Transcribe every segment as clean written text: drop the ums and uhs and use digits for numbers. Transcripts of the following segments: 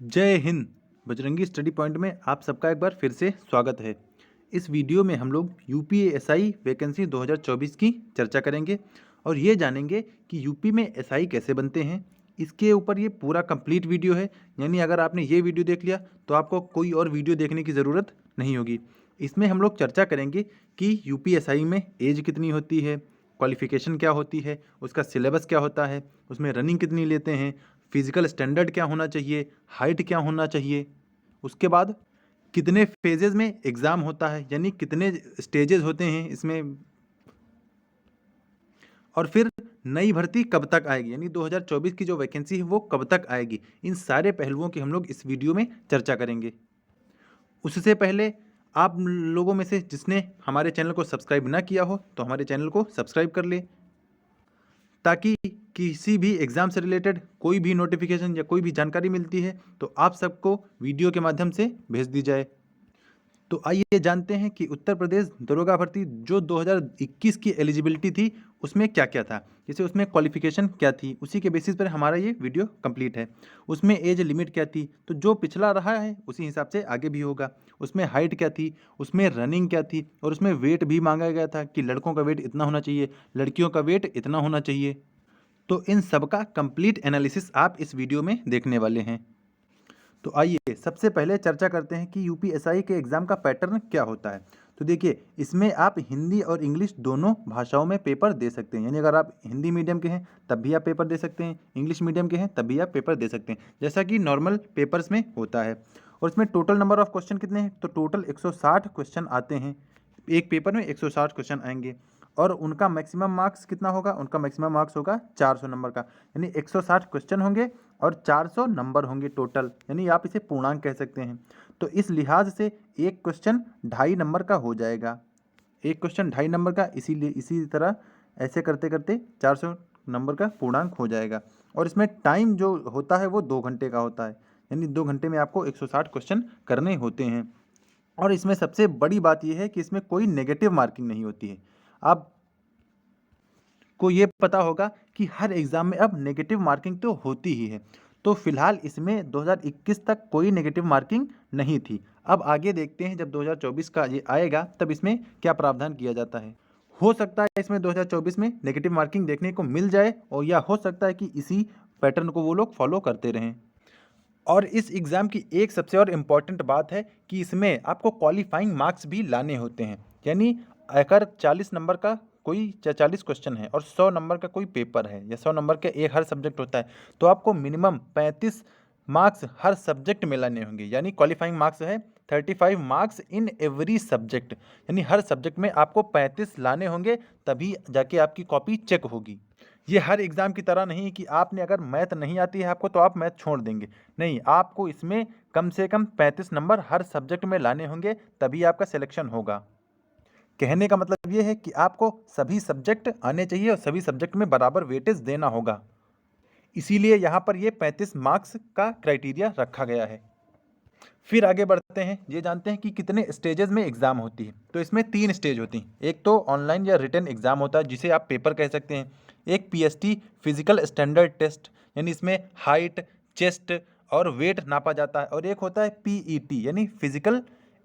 जय Hind. Bajrangi study point में आप सबका एक बार फिर से स्वागत है। इस वीडियो में हम लोग यूपीएसआई वैकेंसी 2024 की चर्चा करेंगे और ये जानेंगे कि यूपी में एसआई कैसे बनते हैं। इसके ऊपर ये पूरा कंप्लीट वीडियो है, यानी अगर आपने ये वीडियो देख लिया तो आपको कोई और वीडियो देखने की ज़रूरत नहीं होगी। इसमें हम लोग चर्चा करेंगे कि यूपीएसआई में एज कितनी होती है, क्वालिफ़िकेशन क्या होती है, उसका सिलेबस क्या होता है, उसमें रनिंग कितनी लेते हैं, फिजिकल स्टैंडर्ड क्या होना चाहिए, हाइट क्या होना चाहिए, उसके बाद कितने फेजेस में एग्ज़ाम होता है, यानी कितने स्टेजेस होते हैं इसमें, और फिर नई भर्ती कब तक आएगी, यानी 2024 की जो वैकेंसी है वो कब तक आएगी। इन सारे पहलुओं की हम लोग इस वीडियो में चर्चा करेंगे। उससे पहले आप लोगों में से जिसने हमारे चैनल को सब्सक्राइब ना किया हो तो हमारे चैनल को सब्सक्राइब कर ले, ताकि किसी भी एग्ज़ाम से रिलेटेड कोई भी नोटिफिकेशन या कोई भी जानकारी मिलती है तो आप सबको वीडियो के माध्यम से भेज दी जाए। तो आइए जानते हैं कि उत्तर प्रदेश दरोगा भर्ती जो 2021 की एलिजिबिलिटी थी उसमें क्या क्या था, जैसे उसमें क्वालिफिकेशन क्या थी, उसी के बेसिस पर हमारा ये वीडियो कंप्लीट है। उसमें एज लिमिट क्या थी, तो जो पिछला रहा है उसी हिसाब से आगे भी होगा। उसमें हाइट क्या थी, उसमें रनिंग क्या थी, और उसमें वेट भी मांगा गया था कि लड़कों का वेट इतना होना चाहिए, लड़कियों का वेट इतना होना चाहिए। तो इन सब का कंप्लीट एनालिसिस आप इस वीडियो में देखने वाले हैं। तो आइए सबसे पहले चर्चा करते हैं कि यूपीएसआई के एग्ज़ाम का पैटर्न क्या होता है। तो देखिए, इसमें आप हिंदी और इंग्लिश दोनों भाषाओं में पेपर दे सकते हैं, यानी अगर आप हिंदी मीडियम के हैं तब भी आप पेपर दे सकते हैं, इंग्लिश मीडियम के हैं तब भी आप पेपर दे सकते हैं, जैसा कि नॉर्मल पेपर्स में होता है। और इसमें टोटल नंबर ऑफ क्वेश्चन कितने हैं, तो टोटल 160 क्वेश्चन आते हैं। एक पेपर में 160 क्वेश्चन आएंगे और उनका मैक्सिमम मार्क्स कितना होगा, उनका मैक्सिमम मार्क्स होगा 400 नंबर का, यानी 160 क्वेश्चन होंगे और 400 नंबर होंगे टोटल, यानी आप इसे पूर्णांक कह सकते हैं। तो इस लिहाज से एक क्वेश्चन 2.5 नंबर का हो जाएगा, एक क्वेश्चन 2.5 नंबर का, इसीलिए इसी तरह ऐसे करते करते 400 नंबर का पूर्णांक हो जाएगा। और इसमें टाइम जो होता है वो 2 घंटे का होता है, यानी 2 घंटे में आपको 160 क्वेश्चन करने होते हैं। और इसमें सबसे बड़ी बात यह है कि इसमें कोई नेगेटिव मार्किंग नहीं होती है। आप को ये पता होगा कि हर एग्ज़ाम में अब नेगेटिव मार्किंग तो होती ही है। तो फिलहाल इसमें 2021 तक कोई नेगेटिव मार्किंग नहीं थी। अब आगे देखते हैं जब 2024 का ये आएगा तब इसमें क्या प्रावधान किया जाता है। हो सकता है इसमें 2024 में नेगेटिव मार्किंग देखने को मिल जाए, और या हो सकता है कि इसी पैटर्न को वो लोग फॉलो करते रहें। और इस एग्ज़ाम की एक सबसे और इम्पॉर्टेंट बात है कि इसमें आपको क्वालिफाइंग मार्क्स भी लाने होते हैं, यानी अगर 40 नंबर का कोई 40 क्वेश्चन है और 100 नंबर का कोई पेपर है या 100 नंबर का एक हर सब्जेक्ट होता है, तो आपको मिनिमम 35 मार्क्स हर सब्जेक्ट में लाने होंगे, यानी क्वालिफाइंग मार्क्स है 35 मार्क्स इन एवरी सब्जेक्ट, यानी हर सब्जेक्ट में आपको 35 लाने होंगे, तभी जाके आपकी कॉपी चेक होगी। ये हर एग्ज़ाम की तरह नहीं कि आपने अगर मैथ नहीं आती है आपको तो आप मैथ छोड़ देंगे, नहीं, आपको इसमें कम से कम 35 नंबर हर सब्जेक्ट में लाने होंगे, तभी आपका सिलेक्शन होगा। कहने का मतलब ये है कि आपको सभी सब्जेक्ट आने चाहिए और सभी सब्जेक्ट में बराबर वेटेज देना होगा, इसीलिए यहाँ पर ये 35 मार्क्स का क्राइटेरिया रखा गया है। फिर आगे बढ़ते हैं, ये जानते हैं कि कितने स्टेजेस में एग्ज़ाम होती है। तो इसमें 3 स्टेज होती हैं। एक तो ऑनलाइन या रिटन एग्ज़ाम होता है जिसे आप पेपर कह सकते हैं। एक पीएसटी फिजिकल स्टैंडर्ड टेस्ट, यानी इसमें हाइट, चेस्ट और वेट नापा जाता है। और एक होता है पीईटी यानी फिजिकल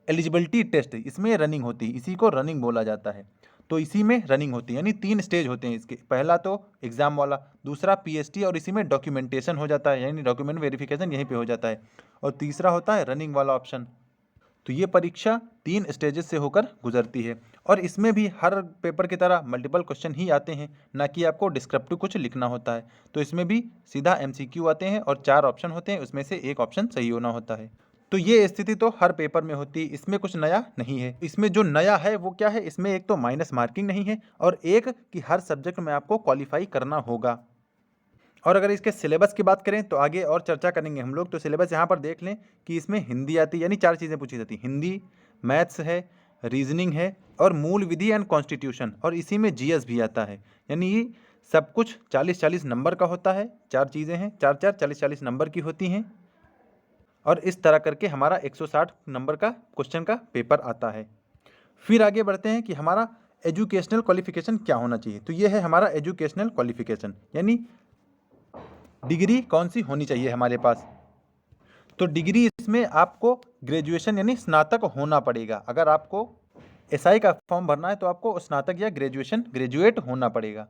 एलिजिबिलिटी टेस्ट, इसमें रनिंग होती है, इसी को रनिंग बोला जाता है। तो इसी में रनिंग होती है, यानी 3 स्टेज होते हैं इसके। पहला तो एग्ज़ाम वाला, दूसरा पीएसटी और इसी में डॉक्यूमेंटेशन हो जाता है, यानी डॉक्यूमेंट वेरिफिकेशन यहीं पे हो जाता है, और तीसरा होता है रनिंग वाला ऑप्शन। तो ये परीक्षा 3 स्टेजेस से होकर गुजरती है, और इसमें भी हर पेपर की तरह मल्टीपल क्वेश्चन ही आते हैं, ना कि आपको डिस्क्रिप्टिव कुछ लिखना होता है। तो इसमें भी सीधा एमसीक्यू आते हैं और 4 ऑप्शन होते हैं, उसमें से एक ऑप्शन सही होना होता है। तो ये स्थिति तो हर पेपर में होती है, इसमें कुछ नया नहीं है। इसमें जो नया है वो क्या है, इसमें एक तो माइनस मार्किंग नहीं है, और एक कि हर सब्जेक्ट में आपको क्वालिफाई करना होगा। और अगर इसके सिलेबस की बात करें तो आगे और चर्चा करेंगे हम लोग। तो सिलेबस यहाँ पर देख लें कि इसमें हिंदी आती है, यानी 4 चीज़ें पूछी जाती हैं, हिंदी, मैथ्स है, रीजनिंग है और मूल विधि एंड कॉन्स्टिट्यूशन, और इसी में जीएस भी आता है। यानी ये सब कुछ 40-40 नंबर का होता है, 4 चीज़ें हैं, 4-4 40-40 नंबर की होती हैं, और इस तरह करके हमारा 160 नंबर का क्वेश्चन का पेपर आता है। फिर आगे बढ़ते हैं कि हमारा एजुकेशनल क्वालिफिकेशन क्या होना चाहिए। तो ये है हमारा एजुकेशनल क्वालिफिकेशन, यानी डिग्री कौन सी होनी चाहिए हमारे पास। तो डिग्री इसमें आपको ग्रेजुएशन यानी स्नातक होना पड़ेगा। अगर आपको एसआई का फॉर्म भरना है तो आपको स्नातक या ग्रेजुएट होना पड़ेगा।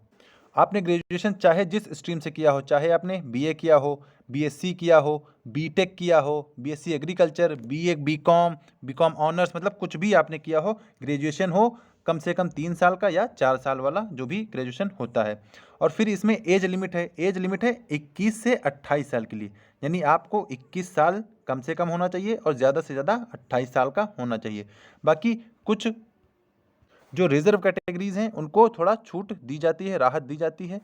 आपने ग्रेजुएशन चाहे जिस स्ट्रीम से किया हो, चाहे आपने बीए किया हो, बीएससी किया हो, बीटेक किया हो, BSc agriculture, BA, BCom honours, मतलब कुछ भी आपने किया हो, ग्रेजुएशन हो कम से कम 3 साल का या 4 साल वाला जो भी ग्रेजुएशन होता है। और फिर इसमें एज लिमिट है 21 से 28 साल के लिए, यानी आपको 21 साल कम से कम होना चाहिए और ज़्यादा से ज़्यादा 28 साल का होना चाहिए। बाकी कुछ जो रिजर्व कैटेगरीज हैं उनको थोड़ा छूट दी जाती है, राहत दी जाती है।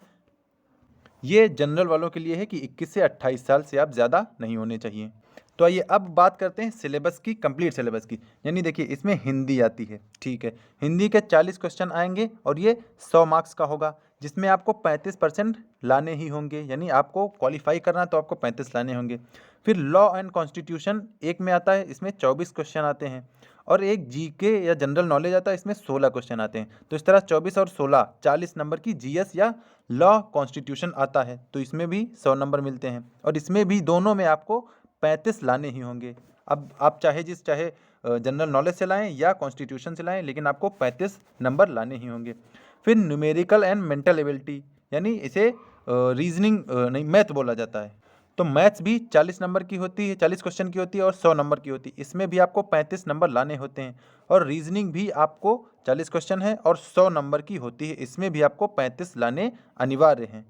ये जनरल वालों के लिए है कि 21 से 28 साल से आप ज़्यादा नहीं होने चाहिए। तो आइए अब बात करते हैं सिलेबस की, कंप्लीट सिलेबस की। यानी देखिए इसमें हिंदी आती है, ठीक है, हिंदी के 40 क्वेश्चन आएंगे और ये 100 मार्क्स का होगा, जिसमें आपको 35% लाने ही होंगे, यानी आपको क्वालिफाई करना तो आपको 35 लाने होंगे। फिर लॉ एंड कॉन्स्टिट्यूशन एक में आता है, इसमें 24 क्वेश्चन आते हैं। और एक जीके या जनरल नॉलेज आता है, इसमें 16 क्वेश्चन आते हैं। तो इस तरह 24 और 16 40 नंबर की जीएस या लॉ कॉन्स्टिट्यूशन आता है, तो इसमें भी 100 नंबर मिलते हैं। और इसमें भी दोनों में आपको 35 लाने ही होंगे। अब आप चाहे जनरल नॉलेज से लाएं या कॉन्स्टिट्यूशन से लाएं, लेकिन आपको 35 नंबर लाने ही होंगे। फिर न्यूमेरिकल एंड मेंटल एबिलिटी, यानी इसे रीजनिंग नहीं मैथ बोला जाता है। तो मैथ्स भी 40 नंबर की होती है, 40 क्वेश्चन की होती है और 100 नंबर की होती है। इसमें भी आपको 35 नंबर लाने होते हैं। और रीजनिंग भी आपको 40 क्वेश्चन है और 100 नंबर की होती है, इसमें भी आपको 35 लाने अनिवार्य हैं।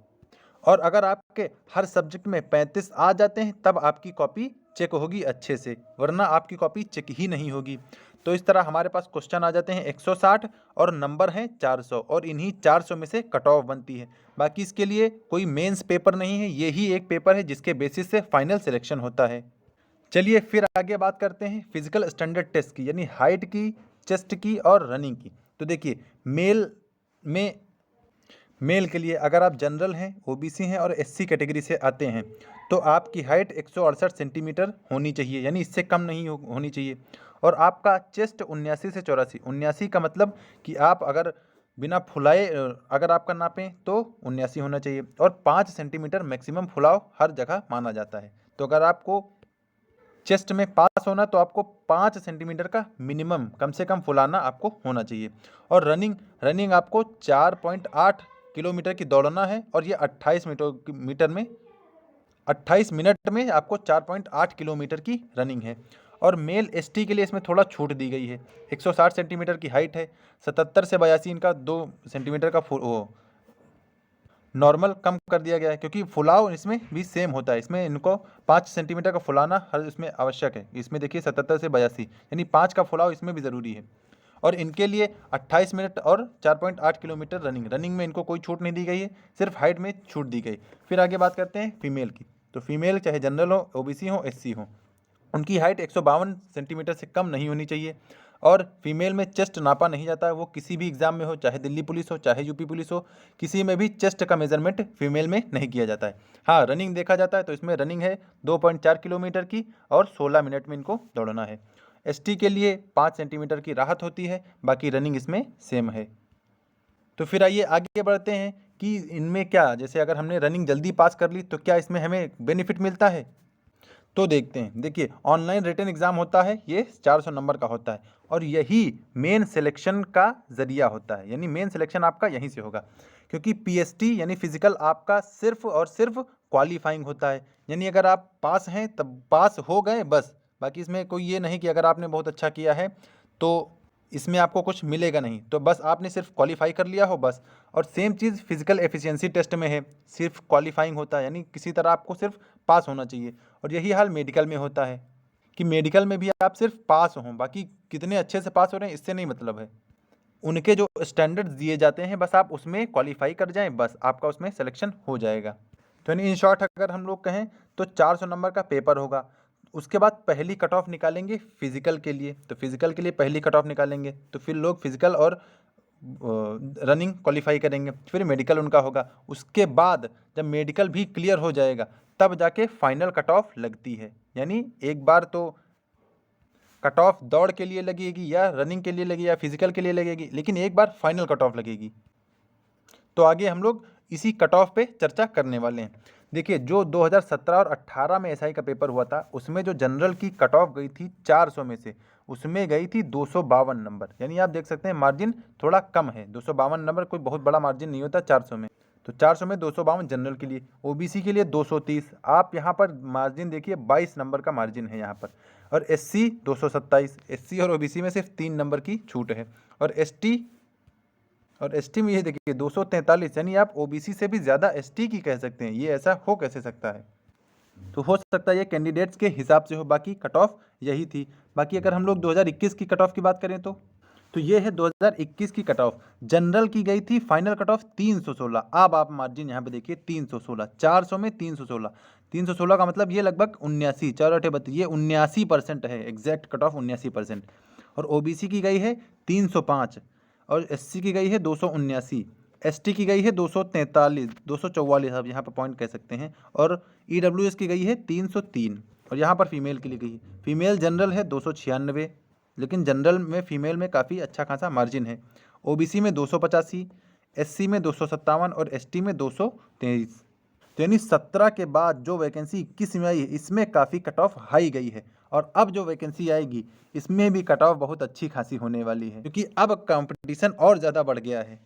और अगर आपके हर सब्जेक्ट में 35 आ जाते हैं तब आपकी कॉपी चेक होगी अच्छे से, वरना आपकी कॉपी चेक ही नहीं होगी। तो इस तरह हमारे पास क्वेश्चन आ जाते हैं 160 और नंबर हैं 400, और इन्हीं 400 में से कट ऑफ बनती है। बाकी इसके लिए कोई मेंस पेपर नहीं है, यही एक पेपर है जिसके बेसिस से फाइनल सिलेक्शन होता है। चलिए फिर आगे बात करते हैं फिजिकल स्टैंडर्ड टेस्ट की, यानी हाइट की, चेस्ट की और रनिंग की। तो देखिए मेल के लिए अगर आप जनरल हैं, ओबीसी हैं और एससी कैटेगरी से आते हैं तो आपकी हाइट 168 सेंटीमीटर होनी चाहिए, यानी इससे कम नहीं होनी चाहिए। और आपका चेस्ट 79 से 84, 79 का मतलब कि आप अगर बिना फुलाए अगर आपका नापें तो 79 होना चाहिए। और 5 सेंटीमीटर मैक्सिमम फुलाव हर जगह माना जाता है। तो अगर आपको चेस्ट में पास होना तो आपको 5 सेंटीमीटर का मिनिमम कम से कम फुलाना आपको होना चाहिए। और रनिंग आपको 4.8 किलोमीटर की दौड़ना है, और ये 28 मिनट में आपको 4.8 किलोमीटर की रनिंग है। और मेल एसटी के लिए इसमें थोड़ा छूट दी गई है। 160 सेंटीमीटर की हाइट है, 77 से 82 इनका 2 सेंटीमीटर का नॉर्मल कम कर दिया गया है, क्योंकि फुलाव इसमें भी सेम होता है। इसमें इनको 5 सेंटीमीटर का फुलाना हर इसमें आवश्यक है। इसमें देखिए 77 से 82 यानी 5 का फुलाव इसमें भी ज़रूरी है। और इनके लिए 28 मिनट और 4.8 किलोमीटर रनिंग में इनको कोई छूट नहीं दी गई है, सिर्फ हाइट में छूट दी गई। फिर आगे बात करते हैं फीमेल की। तो फीमेल चाहे जनरल हो, ओबीसी हो, एससी हो, उनकी हाइट 152 सेंटीमीटर से कम नहीं होनी चाहिए। और फीमेल में चेस्ट नापा नहीं जाता है, वो किसी भी एग्जाम में हो, चाहे दिल्ली पुलिस हो, चाहे यूपी पुलिस हो, किसी में भी चेस्ट का मेजरमेंट फीमेल में नहीं किया जाता है। हाँ, रनिंग देखा जाता है तो इसमें रनिंग है 2.4 किलोमीटर की और 16 मिनट में इनको दौड़ना है। एसटी के लिए 5 सेंटीमीटर की राहत होती है, बाकी रनिंग इसमें सेम है। तो फिर आइए आगे बढ़ते हैं कि इनमें क्या, जैसे अगर हमने रनिंग जल्दी पास कर ली तो क्या इसमें हमें बेनिफिट मिलता है। तो देखते हैं। देखिए ऑनलाइन रिटन एग्ज़ाम होता है, ये 400 नंबर का होता है, और यही मेन सिलेक्शन का ज़रिया होता है, यानी मेन सिलेक्शन आपका यहीं से होगा। क्योंकि पीएसटी यानी फिजिकल आपका सिर्फ और सिर्फ क्वालिफाइंग होता है, यानी अगर आप पास हैं तब पास हो गए बस। बाकी इसमें कोई ये नहीं कि अगर आपने बहुत अच्छा किया है तो इसमें आपको कुछ मिलेगा नहीं, तो बस आपने सिर्फ क्वालिफाई कर लिया हो बस। और सेम चीज़ फिजिकल एफिशिएंसी टेस्ट में है, सिर्फ क्वालिफाइंग होता है, यानी किसी तरह आपको सिर्फ पास होना चाहिए। और यही हाल मेडिकल में होता है कि मेडिकल में भी आप सिर्फ पास हों, बाकी कितने अच्छे से पास हो रहे हैं इससे नहीं मतलब है। उनके जो स्टैंडर्ड्स दिए जाते हैं बस आप उसमें क्वालिफाई कर जाएं, बस आपका उसमें सिलेक्शन हो जाएगा। तो इन शॉर्ट अगर हम लोग कहें तो 400 नंबर का पेपर होगा। उसके बाद पहली कट ऑफ निकालेंगे फिजिकल के लिए, तो फिजिकल के लिए पहली कट ऑफ निकालेंगे, तो फिर लोग फिजिकल और रनिंग क्वालिफाई करेंगे, फिर मेडिकल उनका होगा। उसके बाद जब मेडिकल भी क्लियर हो जाएगा तब जाके फाइनल कट ऑफ लगती है। यानी एक बार तो कट ऑफ दौड़ के लिए लगेगी या रनिंग के लिए लगेगी या फिजिकल के लिए लगेगी, लेकिन एक बार फाइनल कट ऑफ लगेगी। तो आगे हम लोग इसी कट ऑफ पे चर्चा करने वाले हैं। देखिए, जो 2017 और 18 में एसआई का पेपर हुआ था, उसमें जो जनरल की कट ऑफ गई थी 400 में से, उसमें गई थी 252 नंबर। यानी आप देख सकते हैं मार्जिन थोड़ा कम है। 252 नंबर कोई बहुत बड़ा मार्जिन नहीं होता 400 में। तो 400 में 252 जनरल के लिए, ओबीसी के लिए 230। आप यहाँ पर मार्जिन देखिए 22 नंबर का मार्जिन है यहाँ पर। और एससी 227। एससी और ओबीसी में सिर्फ 3 नंबर की छूट है। और एसटी में ये देखिए 243। यानी आप ओबीसी से भी ज़्यादा एसटी की कह सकते हैं। ये ऐसा हो कैसे सकता है? तो हो सकता है ये कैंडिडेट्स के हिसाब से हो, बाकी कट ऑफ यही थी। बाकी अगर हम लोग 2021 की कट ऑफ की बात करें तो ये है 2021 की कट ऑफ। जनरल की गई थी फाइनल कट ऑफ 316। अब आप मार्जिन यहाँ पे देखिए 316, 400 में 316। 316 का मतलब ये लगभग 79, 4 ये 79% है। Exact cut off 79%। और ओबीसी की गई है 305 और एससी की गई है 279। एसटी की गई है 243, 244 आप यहाँ पर पॉइंट कह सकते हैं। और ईडब्ल्यूएस की गई है 303। और यहाँ पर फीमेल के लिए गई है, फीमेल जनरल है 296, लेकिन जनरल में फीमेल में काफ़ी अच्छा खासा मार्जिन है। ओबीसी में 285, एससी में 257 और एसटी में 223। तो यानी 17 के बाद जो वैकेंसी 21 में आई है, इसमें काफ़ी कट ऑफ हाई गई है। और अब जो वैकेंसी आएगी इसमें भी कट ऑफ बहुत अच्छी खासी होने वाली है, क्योंकि अब कंपटीशन और ज़्यादा बढ़ गया है।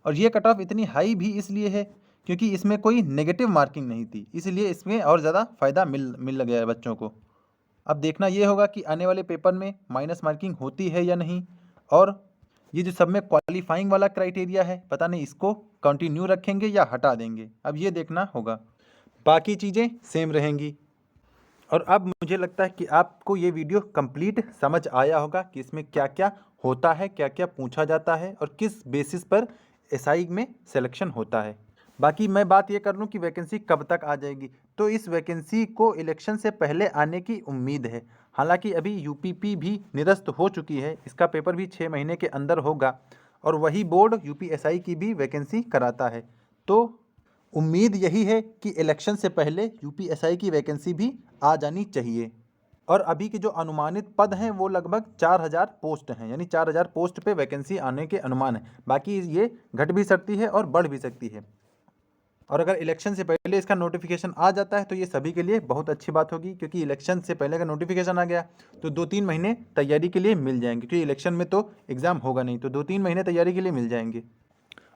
और ये कट ऑफ इतनी हाई भी इसलिए है क्योंकि इसमें कोई नेगेटिव मार्किंग नहीं थी, इसलिए इसमें और ज़्यादा फ़ायदा मिल गया है बच्चों को। अब देखना ये होगा कि आने वाले पेपर में माइनस मार्किंग होती है या नहीं। और ये जो सब में क्वालिफाइंग वाला क्राइटेरिया है, पता नहीं इसको कंटिन्यू रखेंगे या हटा देंगे, अब ये देखना होगा। बाकी चीज़ें सेम रहेंगी। और अब मुझे लगता है कि आपको ये वीडियो कंप्लीट समझ आया होगा कि इसमें क्या क्या होता है, क्या क्या पूछा जाता है और किस बेसिस पर एसआई में सिलेक्शन होता है। बाकी मैं बात ये कर लूँ कि वैकेंसी कब तक आ जाएगी, तो इस वैकेंसी को इलेक्शन से पहले आने की उम्मीद है। हालांकि अभी यूपीपी भी निरस्त हो चुकी है, इसका पेपर भी 6 महीने के अंदर होगा। और वही बोर्ड यूपीएसआई की भी वैकेंसी कराता है। तो उम्मीद यही है कि इलेक्शन से पहले यूपीएसआई की वैकेंसी भी आ जानी चाहिए। और अभी के जो अनुमानित पद हैं वो लगभग 4000 पोस्ट हैं, यानी 4000 पोस्ट पे वैकेंसी आने के अनुमान है। बाकी ये घट भी सकती है और बढ़ भी सकती है। और अगर इलेक्शन से पहले इसका नोटिफिकेशन आ जाता है तो ये सभी के लिए बहुत अच्छी बात होगी, क्योंकि इलेक्शन से पहले अगर नोटिफिकेशन आ गया तो 2-3 महीने तैयारी के लिए मिल जाएंगे, क्योंकि इलेक्शन में तो एग्ज़ाम होगा नहीं, तो 2-3 महीने तैयारी के लिए मिल जाएंगे।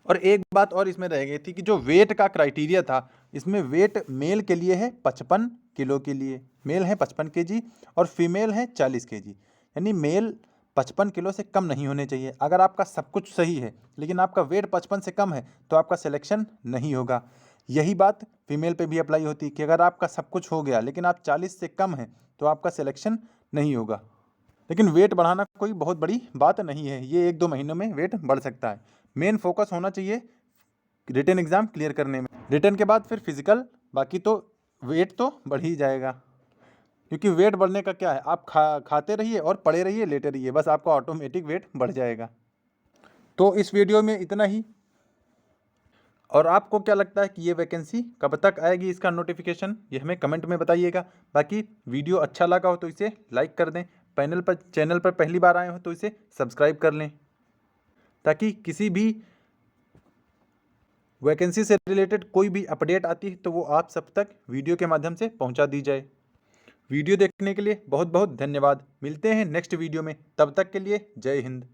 और एक बात और इसमें रह गई थी कि जो वेट का क्राइटेरिया था, इसमें वेट मेल के लिए है 55 किलो के लिए, मेल है 55 केजी और फीमेल है 40 केजी। यानी मेल 55 किलो से कम नहीं होने चाहिए। अगर आपका सब कुछ सही है लेकिन आपका वेट 55 से कम है तो आपका सिलेक्शन नहीं होगा। यही बात फीमेल पे भी अप्लाई होती है कि अगर आपका सब कुछ हो गया लेकिन आप 40 से कम हैं तो आपका सिलेक्शन नहीं होगा। लेकिन वेट बढ़ाना कोई बहुत बड़ी बात नहीं है, ये 1-2 महीनों में वेट बढ़ सकता है। मेन फोकस होना चाहिए रिटन एग्ज़ाम क्लियर करने में, रिटन के बाद फिर फिजिकल, बाकी तो वेट तो बढ़ ही जाएगा। क्योंकि वेट बढ़ने का क्या है, आप खाते रहिए और पड़े रहिए, लेटे रहिए, बस आपका ऑटोमेटिक वेट बढ़ जाएगा। तो इस वीडियो में इतना ही। और आपको क्या लगता है कि ये वैकेंसी कब तक आएगी, इसका नोटिफिकेशन, ये हमें कमेंट में बताइएगा। बाकी वीडियो अच्छा लगा हो तो इसे लाइक कर दें, चैनल पर पहली बार आए हो तो इसे सब्सक्राइब कर लें, ताकि किसी भी वैकेंसी से रिलेटेड कोई भी अपडेट आती है तो वो आप सब तक वीडियो के माध्यम से पहुंचा दी जाए। वीडियो देखने के लिए बहुत बहुत धन्यवाद। मिलते हैं नेक्स्ट वीडियो में, तब तक के लिए जय हिंद।